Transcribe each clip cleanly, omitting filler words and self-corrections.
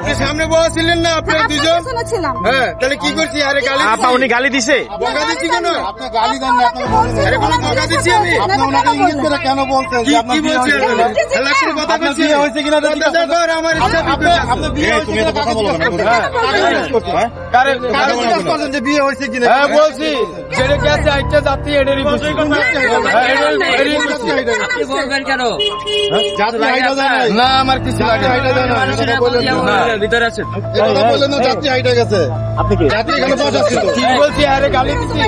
আপনি সামনে বসছিলেন না আপনার দুজন? হ্যাঁ, তাহলে কি করছি? আরে গালি আপা উনি গালি দিছে? বকা দিচ্ছি কেন? আপনি গালি দেন না, আরে কোনো বকা দিচ্ছি আমি? আপনি ওনাকে ইঙ্গিত করে কেন বলছেন? কি বলছি? এলাকার কথা বলছি বিয়ে হয়েছে কিনা আমার ইচ্ছা আপনি বিয়ে হয়েছে কিনা কথা বলবেন। যে বিয়ে হয়েছে কিনা? হ্যাঁ বলছি, যেটা গেছে আইটা যাত্রী এটারই বলছি। আপনি বলবেন কেন? যাত্রী হাইটা দেয় নাই। না আমার কিছু লাগে না। ভিতরে আছেন। এই কথা বললেন না, যাত্রী হাইটা গেছে। আপনি কি? যাত্রী এখানে বসা ছিল। কি বলছি? আরে গালি দিচ্ছি,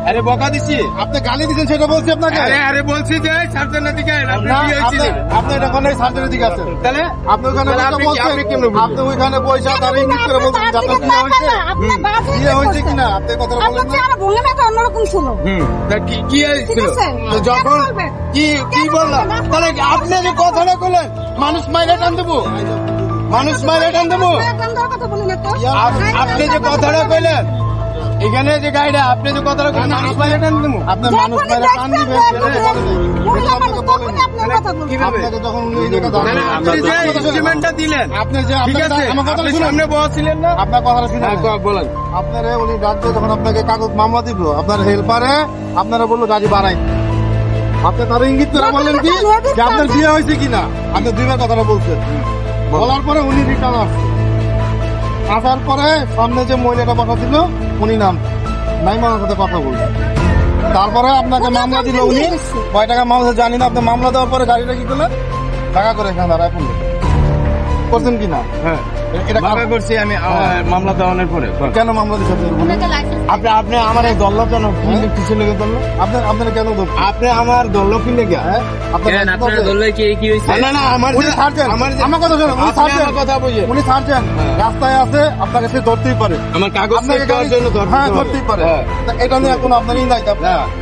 আরে বকা দিচ্ছি। আপনি গালি দিচ্ছেন সেটা বলছি আপনাকে। আরে বলছি যে সার্জনের দিকে আপনি না, কি হয়েছিল? আপনি ওখানে সার্জারির দিকে আছেন। তাহলে আপনি ওখানে তাহলে বসে আপনি বলছেন, কেমনে বুঝলেন? আপনি ওইখানে পয়সা তার ইঙ্গিত করে বলছেন যে আপনার বিয়ে হয়েছে। বিয়ে হয়েছে কিনা আপনি কথাটা বলেন না। অন্যরকম ছিল। তা কি হয়েছিল? তো যখন কি বললাম? তাহলে আপনি যে কথাটা বললেন, মানুষ মাইরে টান দেবো, মানুষ মাইরে টান দেবো। আপনি যে কথাটা কইলেন এখানে যে গাড়িটা, আপনি যে কথাটা কইলেন মানুষ মাইরে টান দেবো। আপনি মানুষ মেরে টান দিবেন সেটা বলেন নাই। কিভাবে? আপনাকে যখন উনি এই জায়গায় মানে দাঁড়ান, আপনি যে ইনস্ট্রুমেন্টটা দিলেন, আপনি যে ঠিক আছে, আমার কথা আপনি শুনুন। সামনে বসছিলেন না? আপনার কথাটা শুনুন। বলেন। আপনারা উনি ডাকবে যখন আপনাকে কাগজ মামলা দিব, আপনার হেল্পারে আপনারা বললো গাড়ি বাড়াই। আপনি তার ইঙ্গিত করে বললেন কি যে আপনার বিয়ে হয়েছে কিনা, আপনি দুইবার কথাটা বলছেন। বলার পরে উনি রিটার্ন আসছে। আসার পরে সামনে যে মহিলাটা বসা ছিল উনি নাম নাইমার সাথে কথা বলছেন। তারপরে আপনাকে মামলা দিল উনি। কয় টাকা মামলা জানি না। আপনি মামলা দেওয়ার পরে গাড়িটা কি করলেন? টাকা করে এখানে দাঁড়ায় এখন করছেন কিনা? হ্যাঁ, এটা বাবা করছি আমি মামলা দেওয়ানোর পরে। কেন মামলা দিচ্ছেন? আপনি আমার এই দল কেন কিছু লেগে ধরলো? আপনারা কেন ধরছেন? আপনি আমার দল কি লেগে? হ্যাঁ? কেন আপনার দলে কি হয়েছে? না না আমার উনি সার্জেন। আমার কথা শুনুন, উনি সার্জেন। কথা বুঝে উনি সার্জেন। রাস্তায় আছে, আপনাকে সে ধরতেই পারে। আমার কাগজ আপনাকে দেওয়ার জন্য হ্যাঁ ধরতেই পারে। হ্যাঁ। তা এটা নিয়ে এখন আপনারই নাই।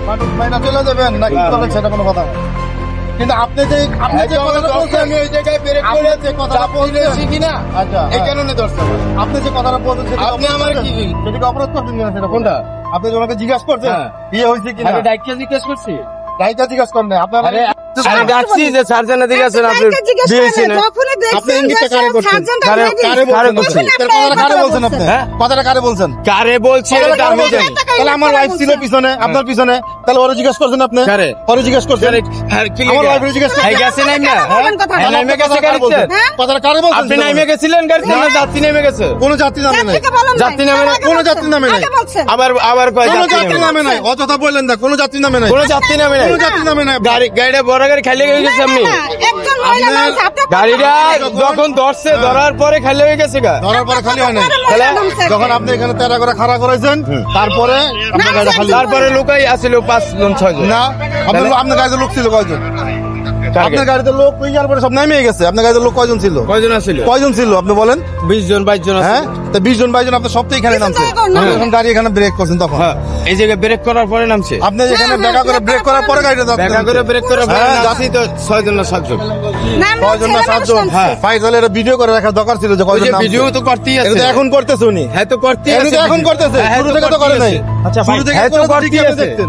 মানুষ মাইনা চলে যাবেন না কি করবেন সেটা কোনো কথা না। কিন্তু আপনি যে কথাটা বলছেন, আমি ওই জায়গায় ব্রেক আপনি করে যে কথাটা বলছেন কিনা আচ্ছা এই কারণে ধরছে আমার। আপনি যে কথাটা বলছেন সেটা আপনি আমার কি সেটাকে অপরাধ করছেন কিনা সেটা কোনটা? আপনি যে ওনাকে জিজ্ঞাসা করছেন হ্যাঁ। বিয়ে হয়েছে কিনা, আরে ডাইকে জিজ্ঞেস করছি। গাড়িটা জিজ্ঞাসা করেন না। আপনার আরে ডাকছি যে সার্জনের দিকে আছেন আপনি দিয়েছেন। আপনি ইঙ্গিতটা কারে করছেন? কারে বলছেন? কারে বলছেন আপনি? হ্যাঁ? কথাটা কারে বলছেন? কারে বলছি এটা আমি জানি। তাহলে আমার ওয়াইফ ছিল পিছনে, আপনার পিছনে, তাহলে ওরা জিজ্ঞেস করছেন আপনি? কারে? ওরা জিজ্ঞেস করছেন? আর কি আমার লেগে? ওয়াইফ জিজ্ঞেস এই করছেন? গেছে নাই না? তাহলে নাইমে আপনি গেছে কথাটা কারে গাড়িতে? বলছেন? কথাটা কারে বলছেন? আপনি নাইমে গেছিলেন গাড়িতে না যাত্রী নেমে গেছে? কোন যাত্রী নামে নাই। যাত্রী নামে নাই? কোন যাত্রী নামে নাই। আবার কয় কোন যাত্রী যাত্রী নামে নাই? নামে নাই। অযথা বললেন না, কোন যাত্রী নামে নাই। কোন যাত্রী নামে নাই? কোন যাত্রী নামে নাই। গাড়িটা বড় গাড়ি খাইলে হয়ে গেছে আমি। গাড়িটা যখন ধরছে ধরার পরে খাইলে হয়ে গেছে গা। ধরার পরে খালি হয় নাই। তাহলে যখন আপনি এখানে তেরা করে খাড়া করেছেন তারপরে আপনার গাড়িটা খালি। তারপরে লোকাই আসছিল 5 জন 6 জন। না, আপনার গাড়িতে লোক ছিল কয়জন? আপনার গাড়িতে লোক ইয়ার পরে সব নামিয়ে গেছে। আপনার গাড়িতে লোক কয়জন ছিল? কয়জন আসছিল? কয়জন ছিল আপনি বলেন? 20 জন 22 জন হ্যাঁ, আসছিল। তো 20 জন 22 জন আপনার সব তো এখানে নামছে। যখন গাড়ি এখানে ব্রেক করছেন তখন হ্যাঁ, এই জায়গায় ব্রেক করার পরে নামছে। আপনি এখানে দেখা করে ব্রেক করার পরে গাড়িটা দেখা করে ব্রেক করার পরে হ্যাঁ, যাচ্ছি তো 6 জন না 7 জন। কয়জন না 7 জন? হ্যাঁ। ফাইজাল এটা ভিডিও করে রাখার দরকার ছিল যে ওই কয়জন যে নামছে। ভিডিও তো করতেই এটা আছে। তো এখন করতেছে উনি। হ্যাঁ তো করতেই উনি আছে। তো এখন করতেছে, হ্যাঁ, শুরু তো থেকে তো করে নাই। করতেই আছে। শুরু থেকে হ্যাঁ, তো করে তো করতেই ঠিকই আপনি আছে। দেখতেন।